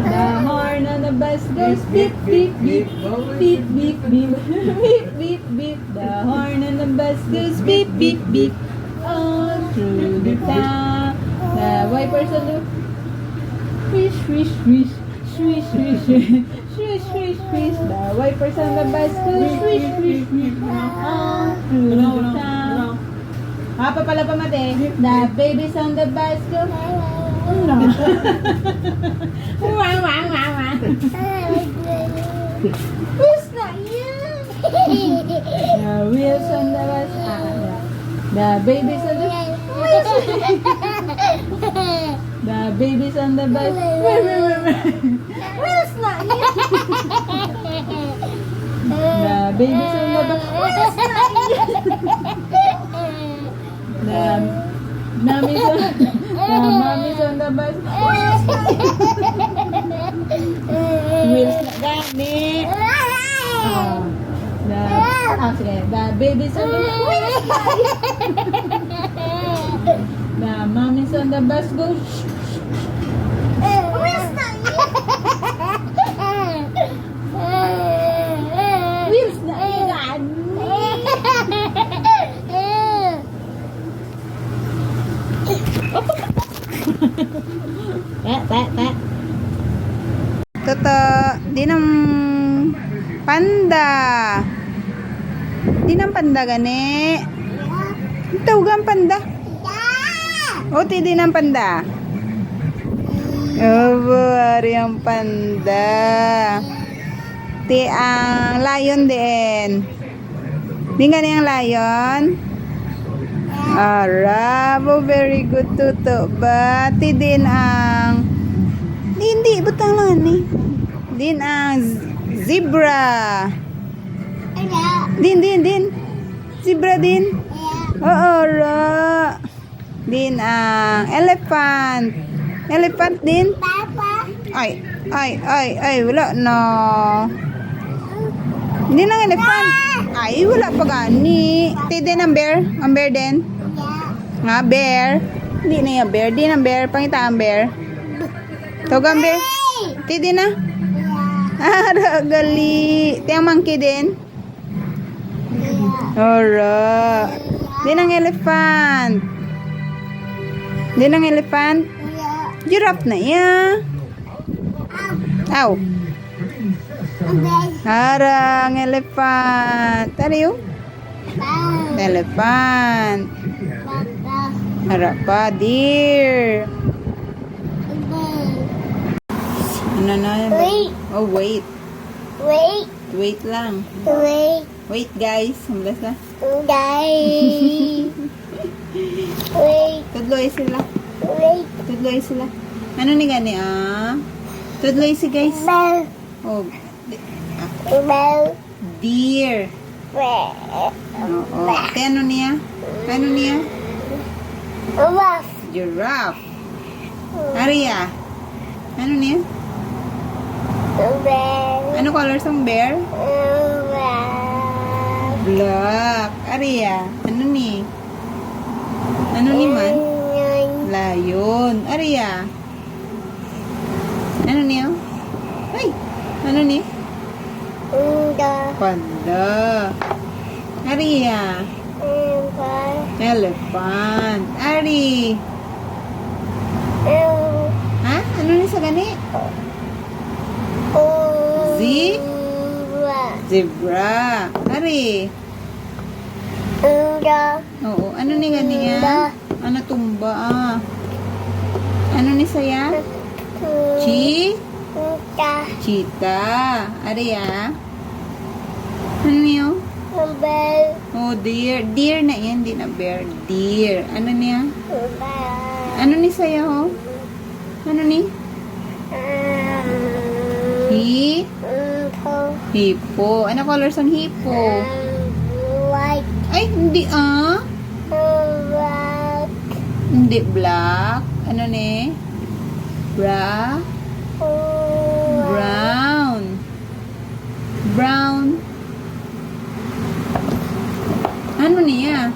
The horn on the bus goes beep, beep, beep, beep, beep, beep, beep, beep, beep. The horn on the bus goes beep, beep, beep, all through the town. The wipers on the swish, swish, swish, swish, swish, swish, swish, swish, swish. The wipers on the bus goes swish, swish, swish, all through the town. Apa pala pa mate? The babies on the bus go. Wah, wah, wah, wah. Who's not you? The wheels on the bus. The babies on the wheels. The babies on the bus. Wheels not you. The babies on the bus. Wheels not you. The mommy's on the bus. Wheels na gani. The baby's on the bus. The mommy's on the bus. Go. Wheels na Wheels na Tat. Toto, di ng panda. Di ng panda gani. Tawagan panda. O, di ng panda. Oh, ari ang panda. Ti ang lion din. Di gani ang lion. Arabo, very good tuto. Bati din ang hindi, butang lang ni. Din ang zebra. Din. Zebra din. Oo, ra. Din ang elephant. Elephant din. Ay, wala no. Din ang elephant. Ay, wala pa gani. Ti din ang bear. Ang bear din. Nga, bear. Hindi na yung bear. Di na bear. Pangita ang bear. Tawag ang bear. Ti din na. Gali. Ti ang monkey din. Ora. Di ng elephant. Di ng elephant. Giraffe na iya. Aw. Harang elephant. Tariyo. Elephant. Harap pa, deer. Ano na? Wait. Oh, wait. Wait. Wait lang. Wait. Wait, guys. Hamlas na. Guys. Wait. Tudloy sila. Wait. Tudloy sila. Ano ni gani, ah? Tudloy si guys. Bell. Oh, Bell. deer. Bell. Oo. Ate, ano niya? Ano niya? Ruff. Giraffe. Aria. Ano niya? Bell. Ano colors ang bear? Black. Aria. Ano ni? Ano ni man? Lion. Aria. Ano niya? Ay! Ano ni? Panda. Aria. Elephant. Ari. Ha? Ano ni sa gani? Zebra. Ari. Oo. Ano ni gani nga? Ano tumba ah? Ano ni saya? Cheetah. Ari ah. Ano niyo? Bell. Oh, deer. Deer na yan. Di na bear. Deer. Ano niya? Ano ni saya ho? Ano ni? Hippo. Ano colors ang hippo? White. Ay, hindi ah. Black. Hindi black. Ano ni? Brown. Ano niya?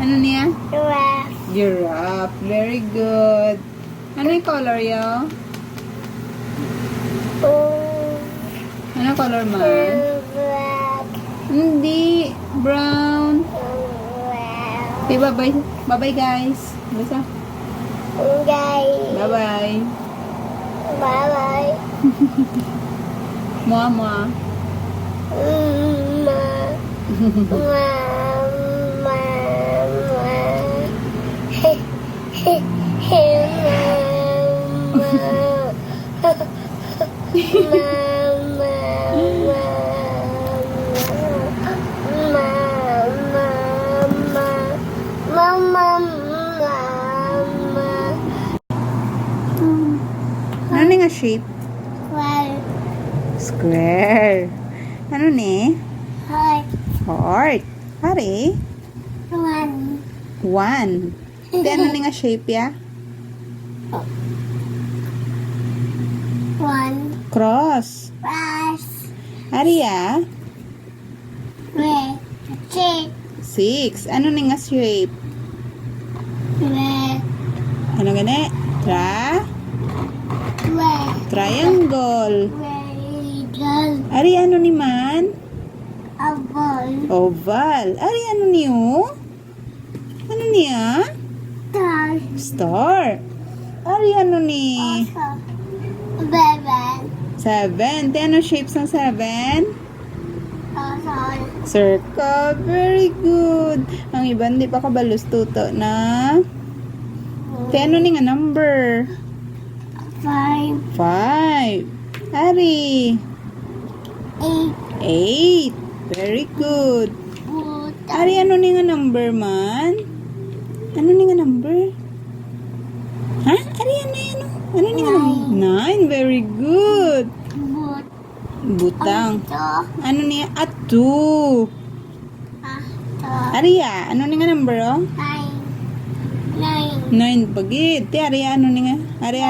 Ano niya? Giraffe. Giraffe. Very good. Ano yung color yo? Ano color man? Black. Hindi. Brown. Okay, bye-bye. Bye-bye, guys. Basta. Guys. Bye-bye. Bye-bye. Mua, mua. Ano ni nga shape? Square. Ano ni? Heart. Pare? One. Di ano ni nga shape ya? Cross. Ari ya? Six. Ano ni nga shape? Ano gani? Triangle. Ari ano ni man? Oval. Ari ano niyo? Ano niya? Star. Ari ano ni? Seven. Di ano shapes ng seven? Circle. Very good. Ang iba hindi pa kabalus tuto na. Di ano ni nga number? Five. Ari. Eight. Very good. Ari, ano ni nga number man? Ano ni nga number? Ha? Ari, ano yan? Ano ni nga number? Nine. Very good. Butang. Ano ni nga? Two. Ari, ano ni nga number, oh? Nine. Pagit. Ari, ano ni nga? Ari.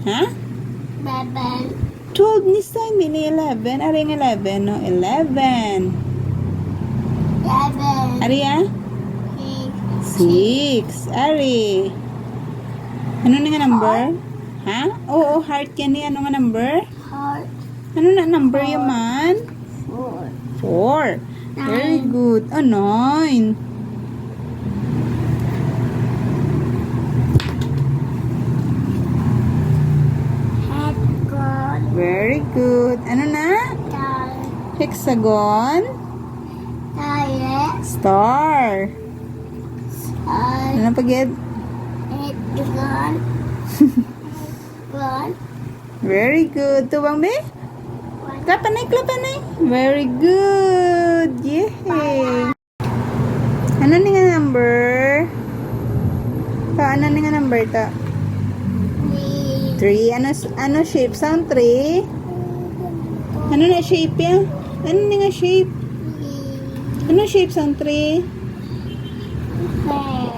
Ha? 12 ni sa hindi 11. Ari nga 11, no? 11. Ari, 6. Ari. Ano na nga number? Ha? Oo, heart yan ni. Ano nga number? Ano na number yung man? 4. Very good. 9. Very good. Ano na? Hexagon. Star. Ano na pagid? Very good. Tubang be? Klapanay. Very good. Yay. Ano ni nga number? Ano ni nga number ta? 3. Ano shape? Sound 3? Ano na shape yan? Ano na nga shape? Ano shape sound 3?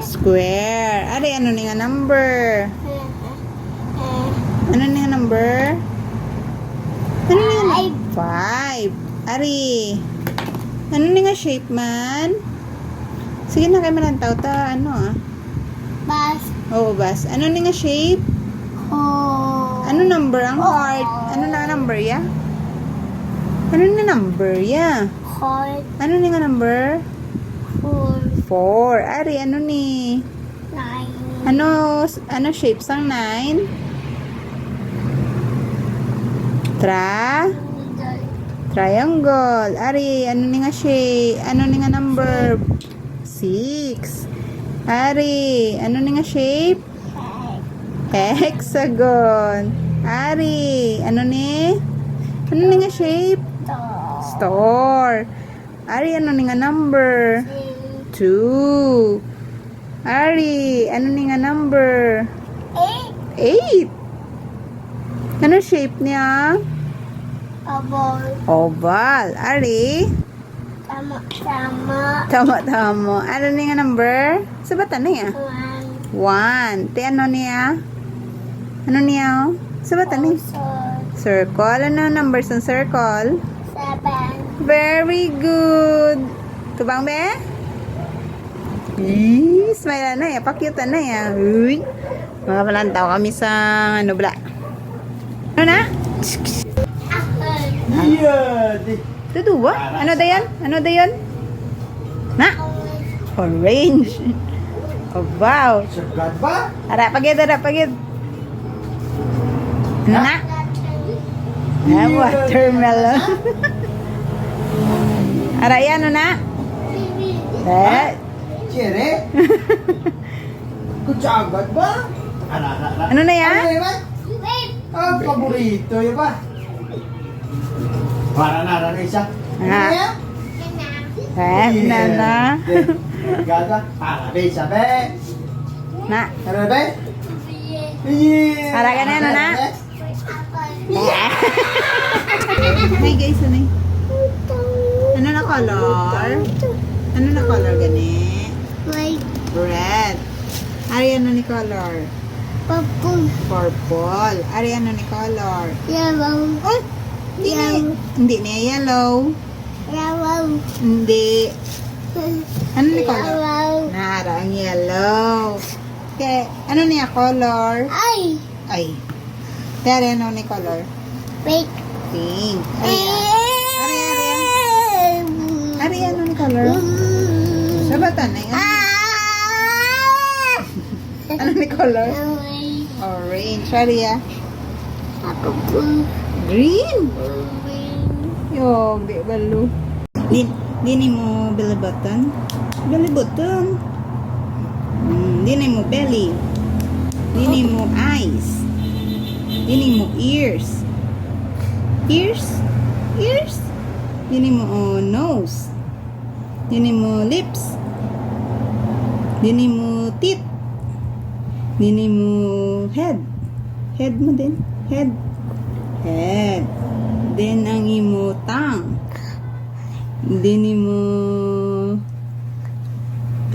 Square. Ari, ano na nga number? Ano na nga number? Ano na nga 5. Ari. Ano na nga shape man? Sige na kayo malantaw ta. Ano Bus. Oo, bus. Ano na nga shape? Ano number ang heart? Ano na number ya? Ano na number ya? Heart. Ano na nga number? 4. Ari, ano ni? 9. Ano shapes ang 9? Triangle. Ari, ano ni nga shape? Ano ni nga number? 6. Ari, ano ni nga shape? Hexagon. Ari, ano ni? Ano ni nga shape? Star. Ari, ano ni nga number? 2. Ari, ano ni nga number? 8. Ano shape niya? Oval. Ari? Tama. Ano ni nga number? Sabatan niya? 1. Te ano niya? Ano niya? Sabatan niya? Circle. Ano numbers ng circle? 7. Very good. Tubang be? Smile na ya. Pakyutan na ya. Uy. Mga palantaw kami sa ano bla. Ano na? Iya, di. Ito duwa? Ano dayon? Ano dayon? Na? Orange. Oh, wow. Segat ba? Ara, pagid, ara, pagid. Ano na? Ah, watermelon. Ara, yan, ano na? Eh, Cere? Kutsagat ba? Ala. ano na yan? Ano ba? Ah, paborito yun ba? Para na isa. Ano Ah. yan? Eh, na na. Gata, para be, sabi. Na. Ano be? Yeah. Para ka na, ano na? Hi guys, ano yun? Ano na color? Ano na color gani? White. Red. Ari ano ni color? Purple. Purple. Ari ano ni color? Yellow. Oh, hindi niya yellow. Yellow. Hindi. Ano ni color? Yellow. Nara ang yellow. Okay, ano niya color? Ay. Ay. Ari ano ni color? Wait. Pink. Ari ano ni color? Sabatan na yan. Ano ni color? Orange. Ari ah. Green. Yo, di balo. Dini mo belly button. Belly button. Dini mo belly. Dini mo eyes. Dini mo ears. Ears. Ears. Dini mo nose. Dini mo lips. Dini mo teeth. Dini mo head. Head mo din. Head. Head. Then ang imo tongue. Dini mo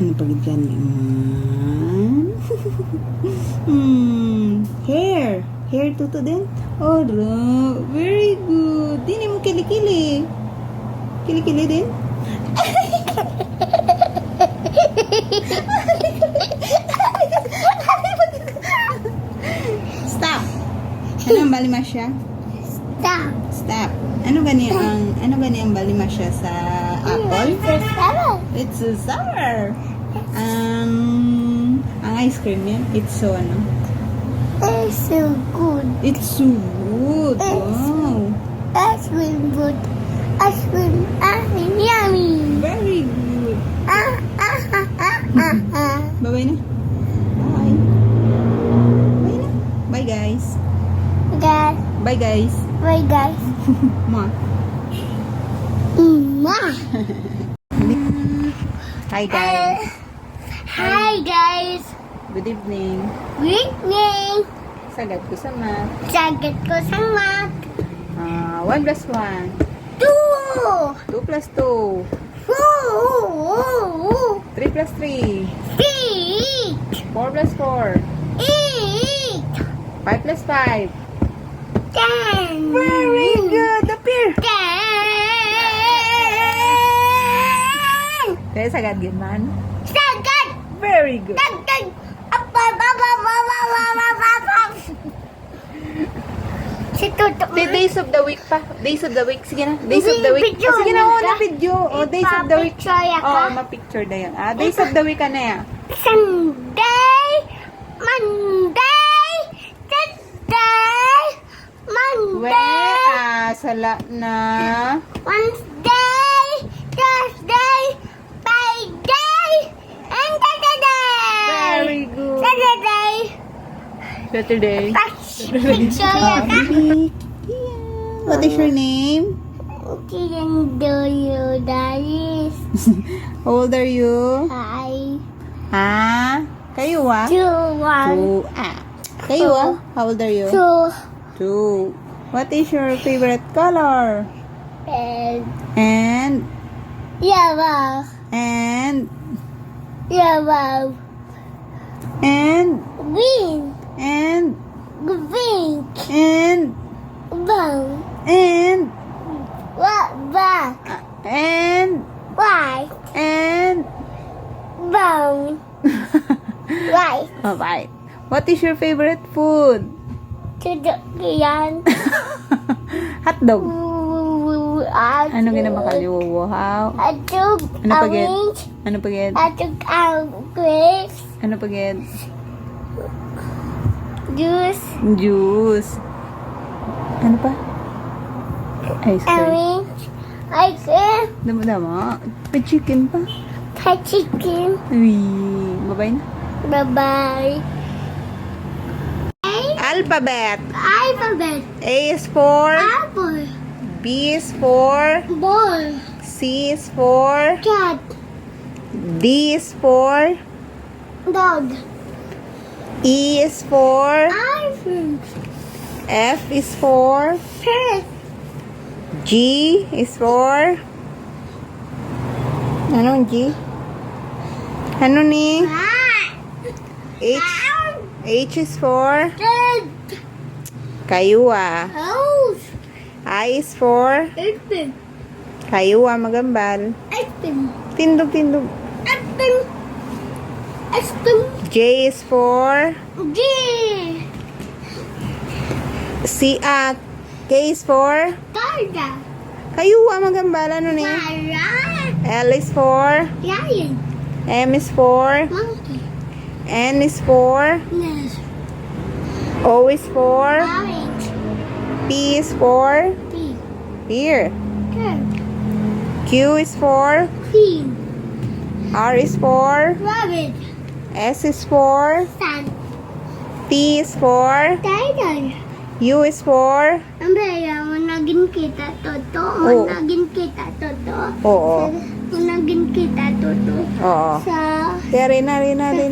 ano pagid kan hair. Hair tuto din. Oh, very good. Dini mo kilikili. Kilikili din. Stop. Ano ang balimasya? Stop. Stop. Ano gani ang balimasya sa apple? It's so sour. Ang ice cream yan, it's so ano? It's so good. It's so good. Wow. Ice cream good. Ice cream. Yummy. Very good. Ah. Bye-bye na. Bye. Bye na. Bye guys. Guys. Bye guys. Bye guys. Ma. Hi guys. Hi guys. Good evening. Good evening. Sagad ko sa math. Sagat ko sa math. 1 plus 1. 2. 2 plus 2. 3 plus 3. 3. 4 plus 4. 8. 5 plus 5. 10. Very good. Appear. 10. Kaya sagad yun man. Sagat. Very good. Dagdag. Si Tuto. Days of the week pa. Days of the week. Sige na. Days of the week. Video Oh, sige na. na Una ka? video. Oh, days of the week. Ipapicture ka? Oh, ma-picture na yan. Days of the week ka na yan. Sunday, Monday, Tuesday, Monday, Sala na. Wednesday, Thursday, Friday, and Saturday. Very good. Saturday. Saturday. Picture ka? What is your name? Can do you daddies? How old are you? Hi. Kayo 2, 1, 2. Kayo How old are you? 2, 2. What is your favorite color? and And yellow, and yellow, and green, and green, and brown, and black, and white, and brown, white. Alright. What is your favorite food? Tudok yan. Hotdog. Ano ginabakal? Wow. Atog Ano pagid? orange. Ano pagid? Atog grapes. Ano pagid? Juice. Juice. Ano pa? Ice cream. Orange. Ice cream. Dama-dama. May chicken pa. Fried chicken. Uy. Babay na. Bye-bye. Alphabet. Alphabet. A is for. Apple. B is for. Ball. C is for. Cat. D is for. Dog. E is for. iPhone. F is for. Pet. G is for. Anong G? Ano ni? Cat. H is for. Cat. Kayuwa. House. I is for. Open. Kayuwa magambal. Open. Tindog. Open. Open. J is for. G. K is for. Garda. Kayuwa magambal. Ano ni? Lion. L is for. Lion. M is for. Monkey. N is for. Nose. O is for. Orange. P is for. P. Here. Girl. Q is for. Queen. R is for. Rabbit. S is for. Sun. T is for. Tiger. U is for. Umbrella, managin kita toto. Oo. Managin kita toto. Oo. Managin kita toto. Oo. Sa Rina.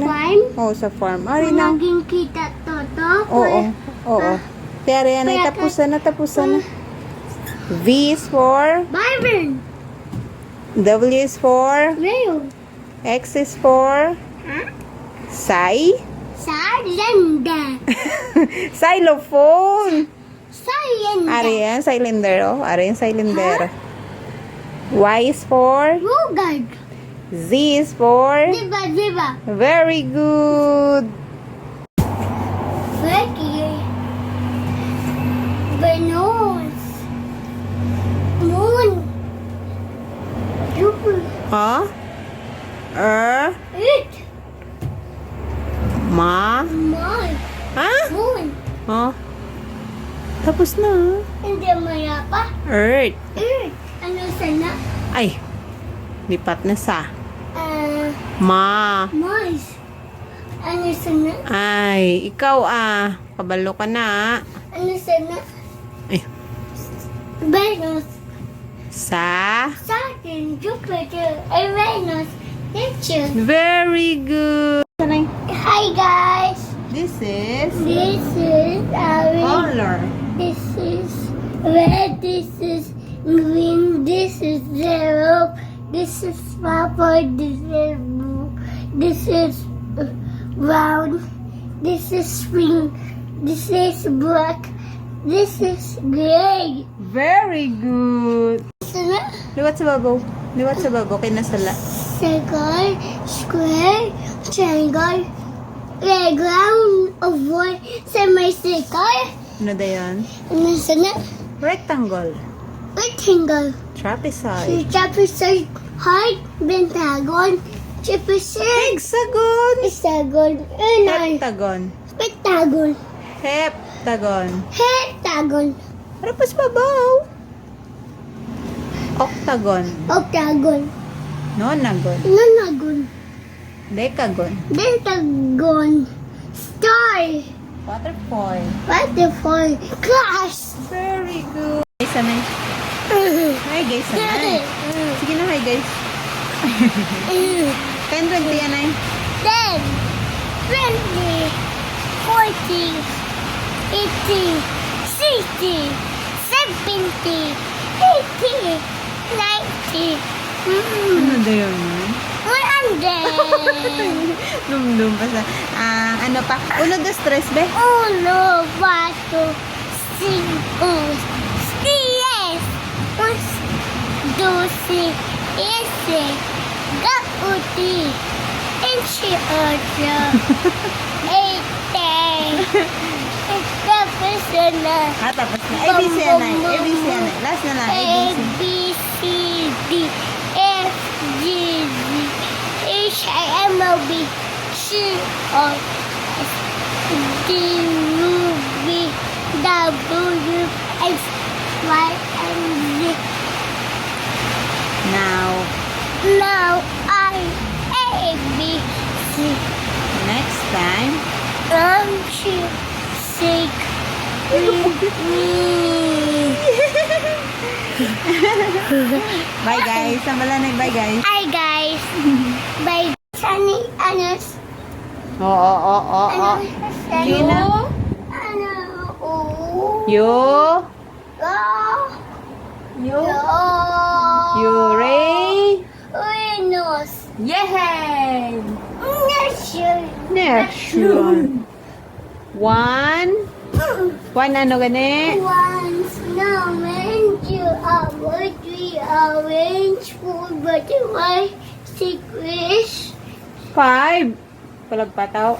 farm. Oo, sa farm. Rina. Managin kita toto. Oo. Tere, yan ay tapusan na. V is for. Byron. W is for. Leo. X is for. Huh? Sai. Cylinder. Xylophone. Cylinder. Ari yan, cylinder. Oh. Ari yung cylinder. Y is for. Rugard. Z is for. Diba. Very good. Becky. Venus. Moon. Jupiter. Ha? Earth. Ma. Mars. Ha? Moon. Oh. Tapos na. Hindi maya pa. Earth. Earth. Ano sana? Ay. Lipat na sa. Mars. Ma. Ano sana? Ay, ikaw kabalo ka na. Ano sana? Ay. Venus. Sa. Saturn. Jupiter. Uranus. Neptune. Very good. Hi guys. This is This is color. This is red. This is green. This is zero. This is purple. This is blue. This is brown. This is pink. This is black. This is gray. Very good. Sana? Liwat sa babaw. Kinasala. Circle, square, triangle, playground, oval, semicircle. Ano da yan? Ano sana? Rectangle. Rectangle. Trapezoid. Trapezoid, heart, pentagon, trapezoid, Hexagon. hexagon, unan, Heptagon. pentagon, Heptagon. heptagon, Ano pa sa babaw? Octagon. octagon, Nonagon. nonagon, Decagon. pentagon, star, Waterfall. butterfly, class. Very good. Hi, sanay. Hi, guys, sanay. Sige na, hi, guys. 10, 20 yan, ay. 10, 20, 40, 80, 60, 70, 80, 90, Ano da yun? 100. Lumlum pa sa... ano pa? 1, 2, 3, be? 1, 4, 5, 6, 12, 13, 14, 18, 19, 20, na. Ah, tapos na. ABC na. ABC na. Last na na. A, ABC. B, C, D, F, G, H, I, M, O, B, C, O, S, D, U, V, W, X, Y, and Z. Now, Now I, A, B, C, next time. 1, 2, 6, 3. Bye guys. Sambalanay. Bye guys. Hi guys. Bye. Sunny, Anas. Oo. Sunny. Gina. Ano? Oh. You. Yo. Ray. Venus. Yay! Nation. Next one. One ano gani? One snowman, two hours, three orange, four butterfly, six fish, 5. Palagpataw.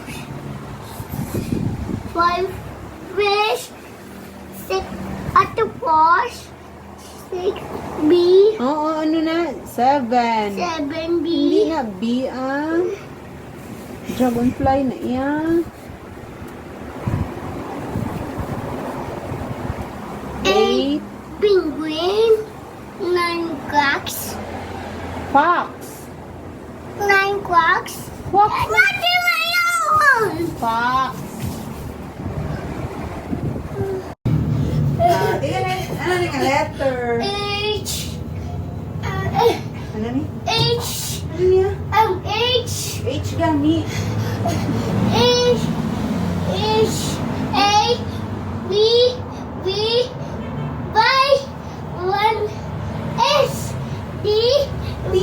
5 fish, 6 octopus, 6 bee, Oo, ano na? 7. 7 Hindi bee, na B Dragonfly na yan. 8. 8 penguin, 9 quacks, Fox. 9 quacks. Fox. Mati ngayon! Fox. Ano ni ka letter? H, Ano ni? H, Ano niya? H, H gani. H, H, A, B, B, Y, 1, S, D, B,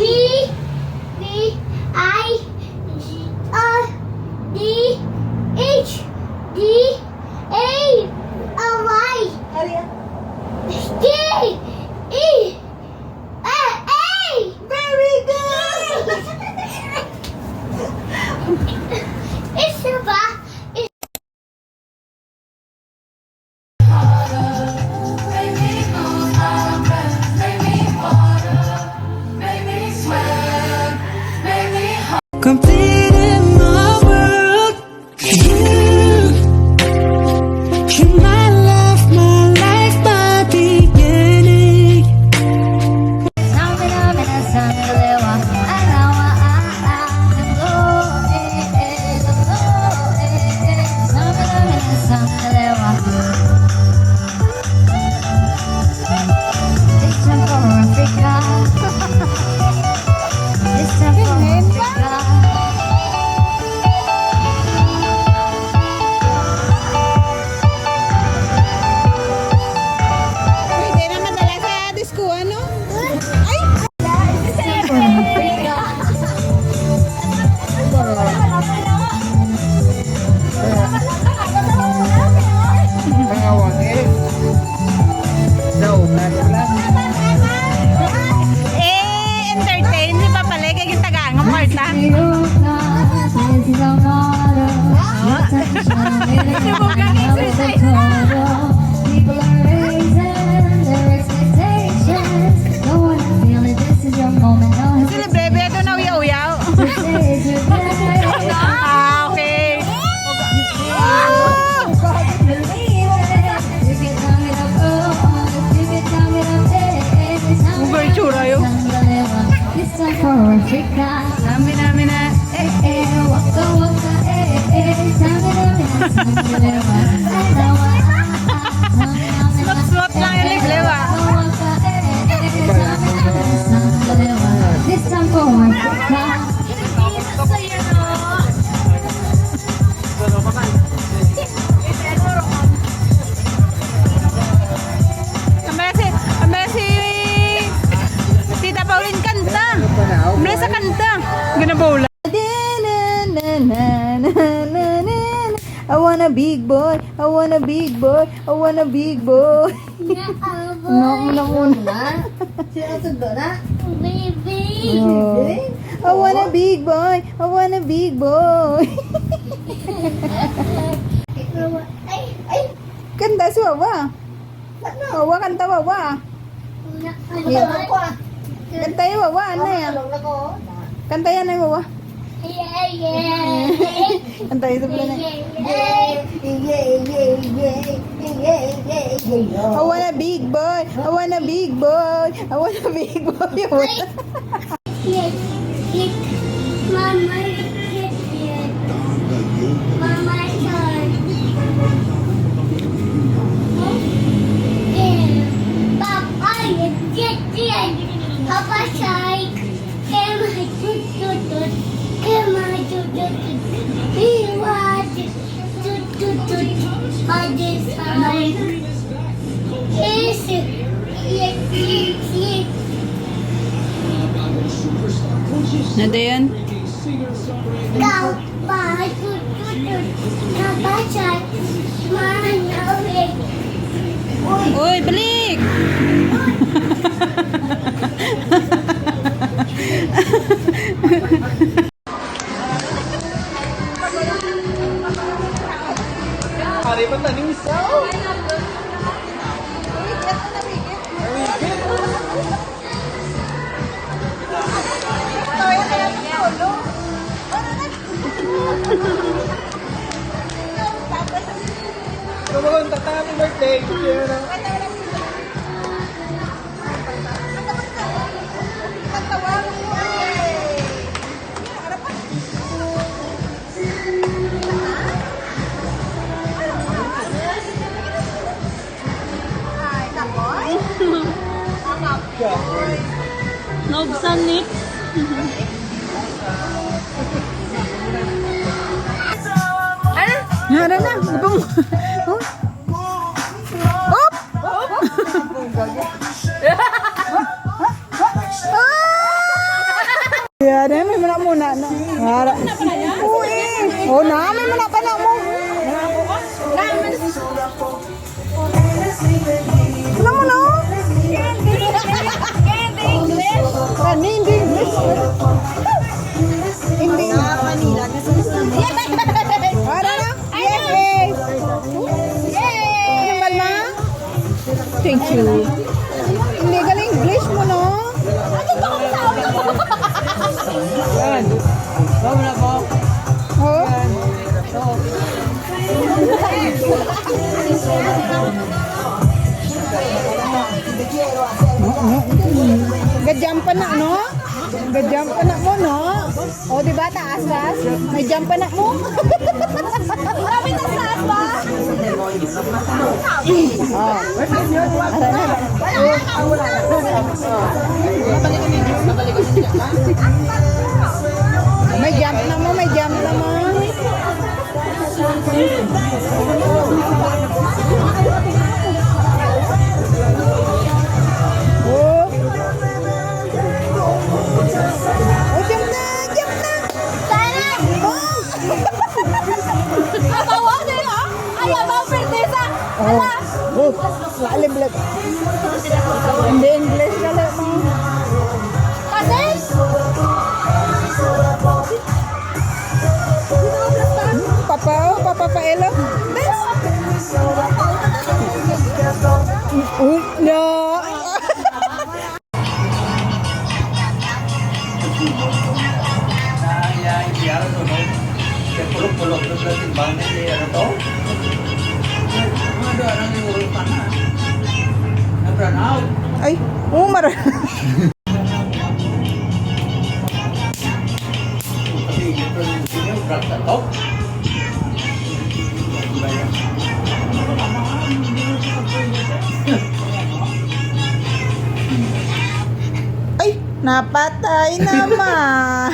B, I, G, R, D, H, D, A, Y, D, E, A. Very good. It's about. Completing my world, you're my love, my life, my beginning. Pwede naman dala sa disco, ano? Entertain, di ba pala? Kaya yung taga ng Marta. Sila bebe, ito na uyaw-uyaw. Ah, okay. Ugay tsura yun. Dami namin na. Smot-smot lang yung liglewa. This time for Africa. Ambala si Tita Pauline kanta. Ambala sa kanta. Ganabola. I want a big boy. I want a big boy. I want a big boy. No, muna. Baby. Oh. I want a big boy. I want a big boy. Ay, ay. Kanta Kanta si Wawa. Wawa, kanta Wawa. Kanta yung Wawa, ano yan? Kanta yan ay Wawa. Yeah, yeah. Kanta yung sabla na. I want a big boy. I want a big boy. I want a big boy. Yes, yes. Mama, yes, yes. Mama, son. Yeah. Papa, yes, yes, yes. Papa, side. Come on, tut, tut, tut. Come on, tut, tut, tut. We want tut, tut, tut. On this side. Yes, yes, yes, yes. Nada yan? Kau patut tutut kabacan mana weh. Uy, balik! Hari pa taning isaw. Kumukong happy birthday. Nobsan ni. Ano na? Bum. Oh. Op! Ya, ada may mana muna na. Ara. Uy. Oh, na may mana pa na mo. Ano mo no? Hindi English. Hindi. Manila. Ara na. Yay! Yay! Naman na? Thank you. Hindi galing English mo, no? Yan. Bawa na po. Oh? Gajam pa na, no? Gajam pa na mo, no? O, di ba, taas-taas? May jump pa na mo? Kami taas ba? Oh. May jump na mo, may jump na mo. Oh. Oh, jump na, jump na. Sana. Oh. Abawa na yun. Ay, abaw perdesa. Oh. Oh. Lalim. Hindi English ka lang mo. Kasi. Papa Paelo. No. Pulok-pulok na sa timbang ni ano to? Ano ang iurong pa na? Na-brown out. Ay, umar. Kasi ito yung brown sa top. Ay, napatay naman.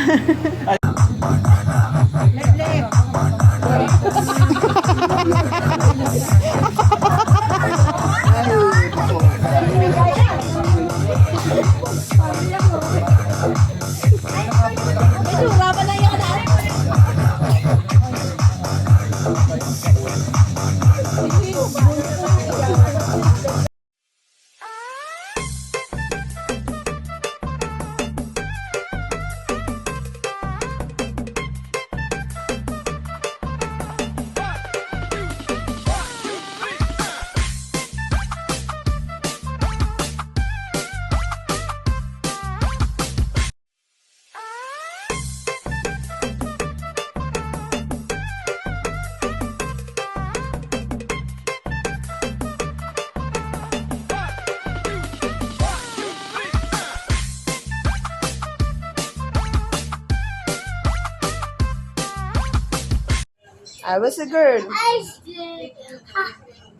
I was a girl. Ice cream.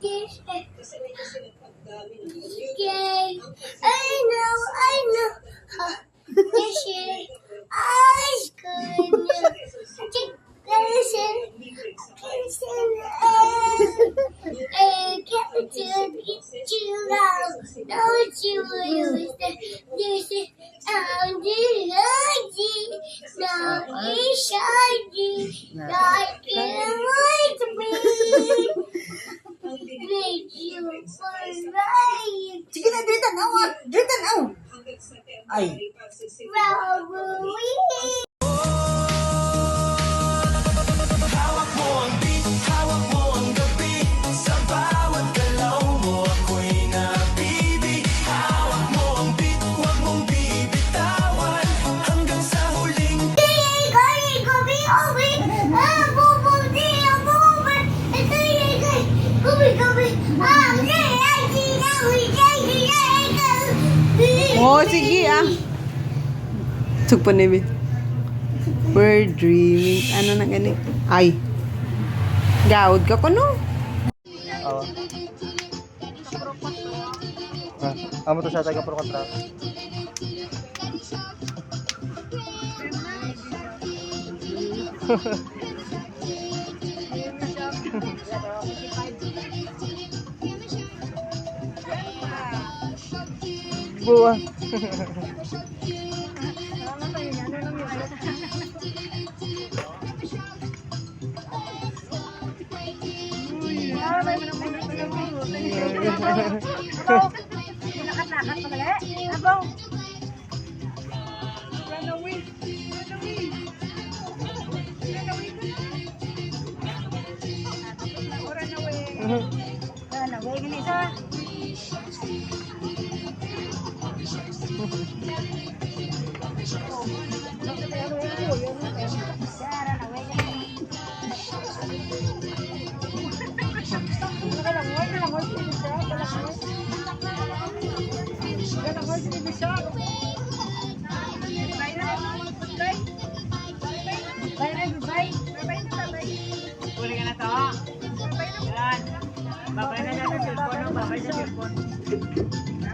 This game. I know. This is ice cream. Don't you use this is now it's shiny like it might be. Make you alright. Sige na, dito na. Dito na. Ay. Robbery. Oh, sige ah. Sugpo na yun. We're dreaming. Ano na gani? Ay. Gawad ka ko no? Oo. Amo to siya taga pro kontra. Buwa.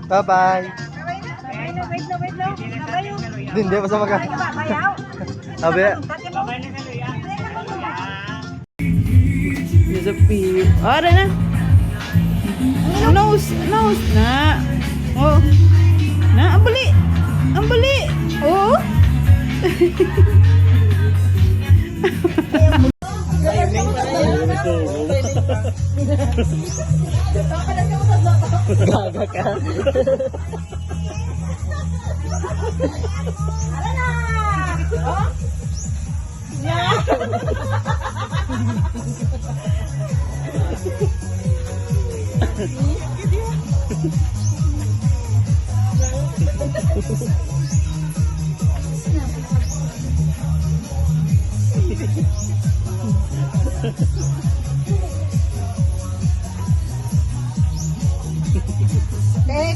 Bye-bye. Hindi pa sa maga. Sabi. There's a pee. Oh, na. Nose na. Oh. Na, ang bali. Ang bali. Oh. Gaga ka.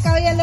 Ikaw yan.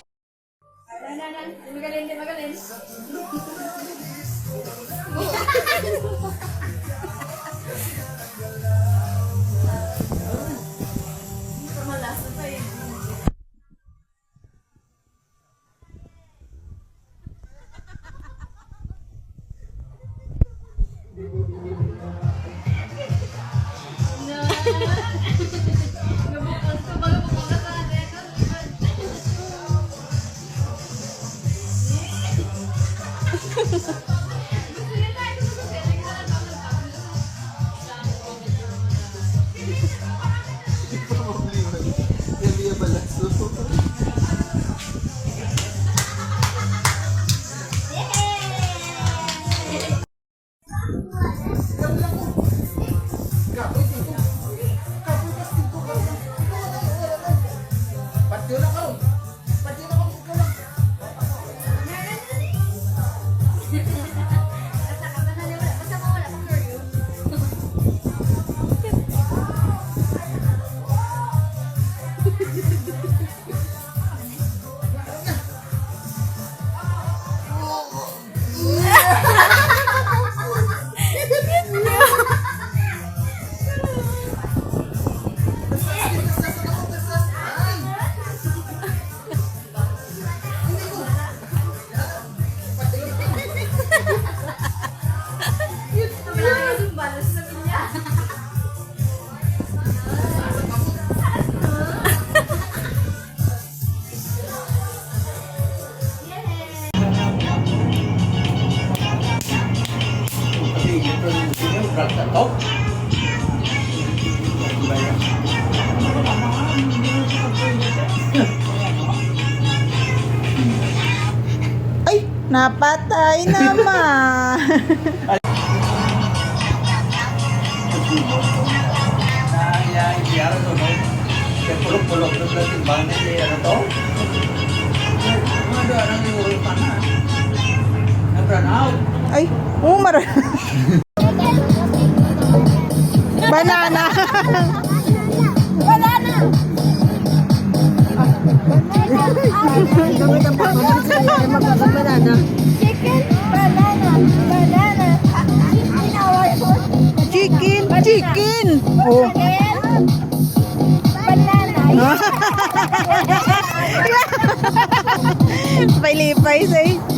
Napatay naman. Nangyayari to, no? Kaya pulok-pulok na sa timbang na ano to? Ano, anong iurol pa na? Na-brown out. Ay, umar. Banana. Banana. Chicken, banana, banana. In our food. Chicken, chicken. Oh. Again. Banana. Lipay-lipay say.